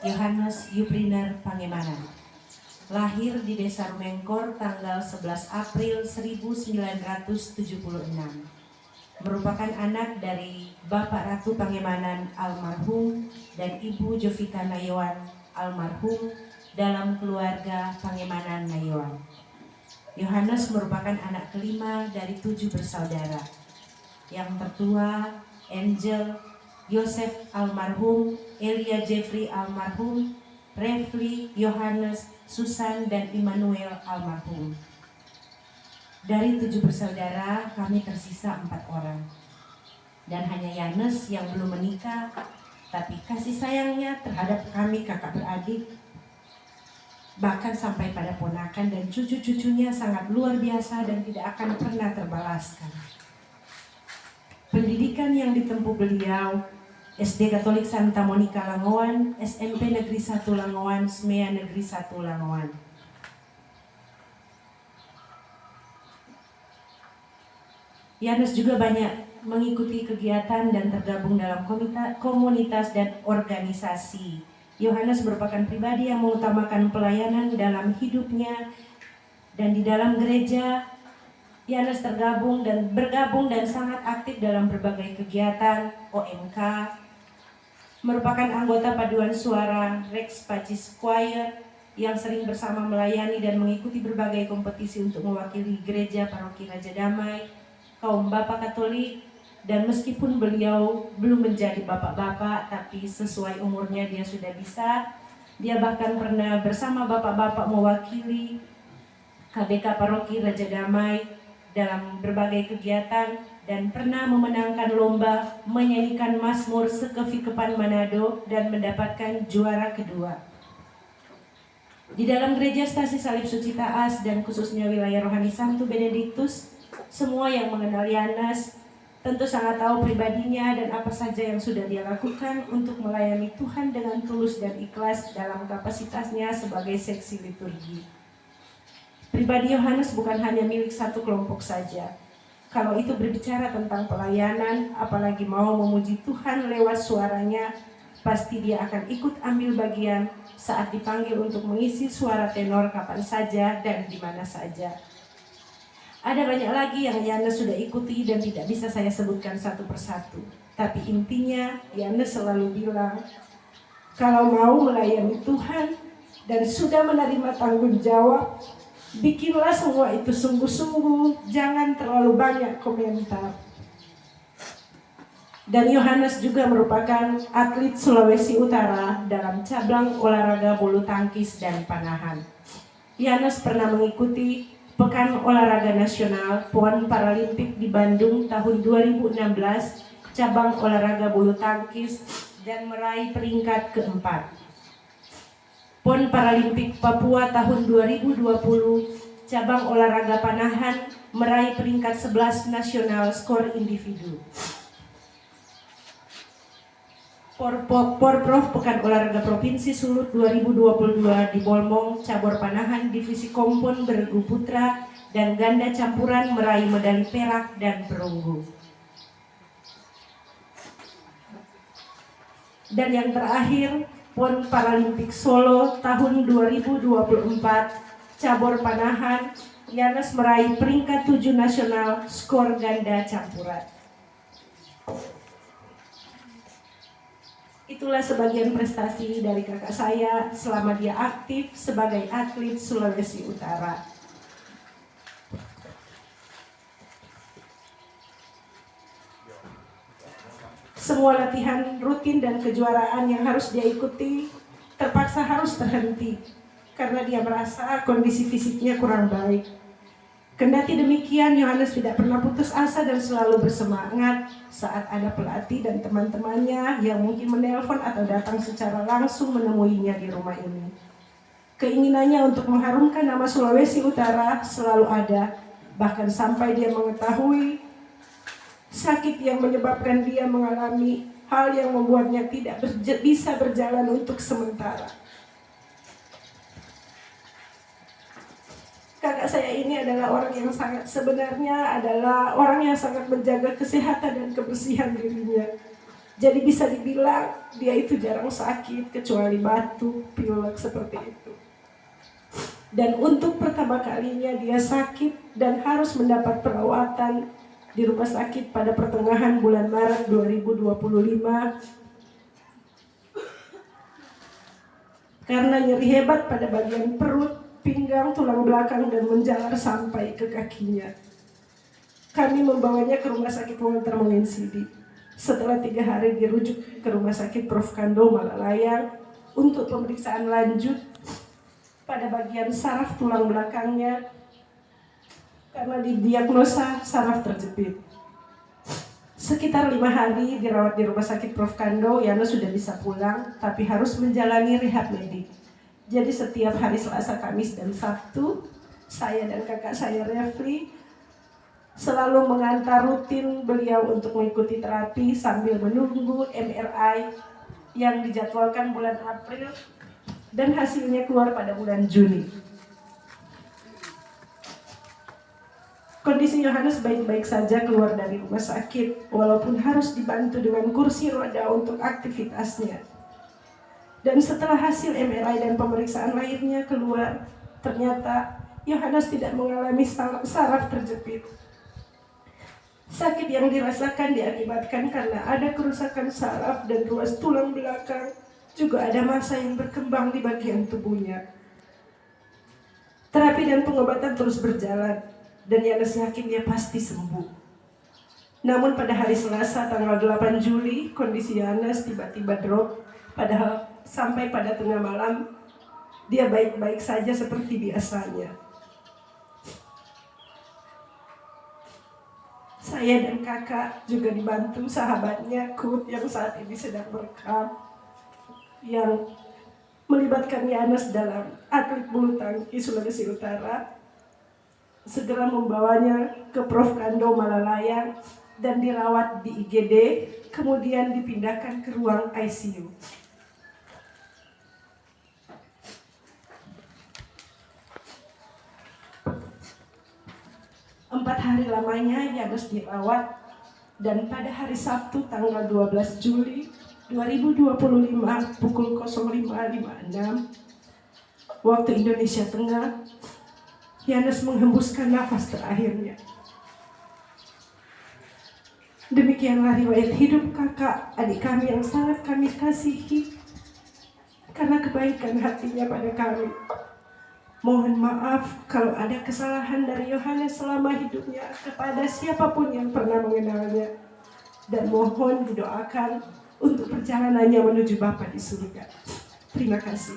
Yohanes Yupriner Pangemanan. Lahir di Desa Rumengkor tanggal 11 April 1976. Merupakan anak dari Bapak Ratu Pangemanan almarhum dan Ibu Jovita Nayawan almarhum dalam keluarga Pangemanan Nayawan. Yohanes merupakan anak kelima dari 7 bersaudara. Yang tertua Angel, Yosef almarhum, Elia Jeffrey almarhum, Refli, Yohanes, Susan, dan Immanuel almarhum. Dari 7 bersaudara, kami tersisa 4 orang. Dan hanya Yanes yang belum menikah, tapi kasih sayangnya terhadap kami kakak beradik, bahkan sampai pada ponakan dan cucu-cucunya sangat luar biasa dan tidak akan pernah terbalaskan. Pendidikan yang ditempuh beliau, SD Katolik Santa Monica Langowan, SMP Negeri 1 Langowan, SMEA Negeri 1 Langowan. Yanes juga banyak mengikuti kegiatan dan tergabung dalam komunitas dan organisasi. Yohanes merupakan pribadi yang mengutamakan pelayanan dalam hidupnya dan di dalam gereja. Yanes bergabung dan sangat aktif dalam berbagai kegiatan OMK, merupakan anggota paduan suara Rex Pacis Choir yang sering bersama melayani dan mengikuti berbagai kompetisi untuk mewakili gereja paroki Raja Damai, kaum Bapak Katolik, dan meskipun beliau belum menjadi bapak-bapak, tapi sesuai umurnya dia sudah bisa. Dia bahkan pernah bersama bapak-bapak mewakili KBK Paroki Raja Damai dalam berbagai kegiatan dan pernah memenangkan lomba menyanyikan Mazmur Sekevikepan Manado dan mendapatkan juara kedua. Di dalam gereja Stasi Salib Suci Taas dan khususnya wilayah rohani Santo Benediktus, semua yang mengenal Yanes tentu sangat tahu pribadinya dan apa saja yang sudah dia lakukan untuk melayani Tuhan dengan tulus dan ikhlas dalam kapasitasnya sebagai seksi liturgi. Pribadi Yohanes bukan hanya milik satu kelompok saja. Kalau itu berbicara tentang pelayanan, apalagi mau memuji Tuhan lewat suaranya, pasti dia akan ikut ambil bagian saat dipanggil untuk mengisi suara tenor kapan saja dan di mana saja. Ada banyak lagi yang Yanes sudah ikuti dan tidak bisa saya sebutkan satu persatu. Tapi intinya Yanes selalu bilang, kalau mau melayani Tuhan dan sudah menerima tanggung jawab, bikinlah semua itu sungguh-sungguh, jangan terlalu banyak komentar. Dan Yohanes juga merupakan atlet Sulawesi Utara dalam cabang olahraga bulu tangkis dan panahan. Yanes pernah mengikuti Pekan Olahraga Nasional PON Paralimpik di Bandung tahun 2016, cabang olahraga bulu tangkis dan meraih peringkat keempat. PON Paralimpik Papua tahun 2020, cabang olahraga panahan meraih peringkat 11 nasional skor individu. Porprov Pekan Olahraga Provinsi Sulut 2022 di Bolmong, cabur panahan divisi kompon bergu putra dan ganda campuran meraih medali perak dan perunggu. Dan yang terakhir, PON Paralimpik Solo tahun 2024, cabur panahan, Yanes meraih peringkat 7 nasional skor ganda campuran. Itulah sebagian prestasi dari kakak saya selama dia aktif sebagai atlet Sulawesi Utara. Semua latihan rutin dan kejuaraan yang harus dia ikuti terpaksa harus terhenti karena dia merasa kondisi fisiknya kurang baik. Kendati demikian, Yohanes tidak pernah putus asa dan selalu bersemangat saat ada pelatih dan teman-temannya yang mungkin menelpon atau datang secara langsung menemuinya di rumah ini. Keinginannya untuk mengharumkan nama Sulawesi Utara selalu ada, bahkan sampai dia mengetahui sakit yang menyebabkan dia mengalami hal yang membuatnya tidak bisa berjalan untuk sementara. Kakak saya ini adalah orang yang sebenarnya adalah orang yang sangat menjaga kesehatan dan kebersihan dirinya. Jadi bisa dibilang dia itu jarang sakit kecuali batuk, pilek seperti itu. Dan untuk pertama kalinya dia sakit dan harus mendapat perawatan di rumah sakit pada pertengahan bulan Maret 2025 karena nyeri hebat pada bagian perut, pinggang, tulang belakang, dan menjalar sampai ke kakinya. Kami membawanya ke rumah sakit Walter Mangensidi. Setelah 3 hari dirujuk ke rumah sakit Prof. Kando Malalayang untuk pemeriksaan lanjut pada bagian saraf tulang belakangnya karena didiagnosa saraf terjepit. Sekitar 5 hari dirawat di rumah sakit Prof. Kando, Yana sudah bisa pulang tapi harus menjalani rehab medik. Jadi setiap hari Selasa, Kamis, dan Sabtu, saya dan kakak saya Refli selalu mengantar rutin beliau untuk mengikuti terapi sambil menunggu MRI yang dijadwalkan bulan April dan hasilnya keluar pada bulan Juni. Kondisi Yohanes baik-baik saja keluar dari rumah sakit walaupun harus dibantu dengan kursi roda untuk aktivitasnya. Dan setelah hasil MRI dan pemeriksaan lainnya keluar, ternyata Yohanes tidak mengalami saraf terjepit. Sakit yang dirasakan diakibatkan karena ada kerusakan saraf dan ruas tulang belakang, juga ada massa yang berkembang di bagian tubuhnya. Terapi dan pengobatan terus berjalan, dan Yanes yakin dia pasti sembuh. Namun pada hari Selasa tanggal 8 Juli, kondisi Yanes tiba-tiba drop, padahal sampai pada tengah malam, dia baik-baik saja seperti biasanya. Saya dan kakak juga dibantu sahabatnya Kut yang saat ini sedang merekam, yang melibatkan Yanes dalam atlet bulu tangkis Sulawesi Utara, segera membawanya ke Prof. Kando Malalayang dan dirawat di IGD, kemudian dipindahkan ke ruang ICU. 4 hari lamanya Yanes dirawat, dan pada hari Sabtu tanggal 12 Juli 2025 pukul 05.56 waktu Indonesia Tengah, Yanes menghembuskan nafas terakhirnya. Demikianlah riwayat hidup kakak adik kami yang sangat kami kasihi karena kebaikan hatinya pada kami. Mohon maaf kalau ada kesalahan dari Yohanes selama hidupnya kepada siapapun yang pernah mengenalnya. Dan mohon didoakan untuk perjalanannya menuju Bapa di surga. Terima kasih.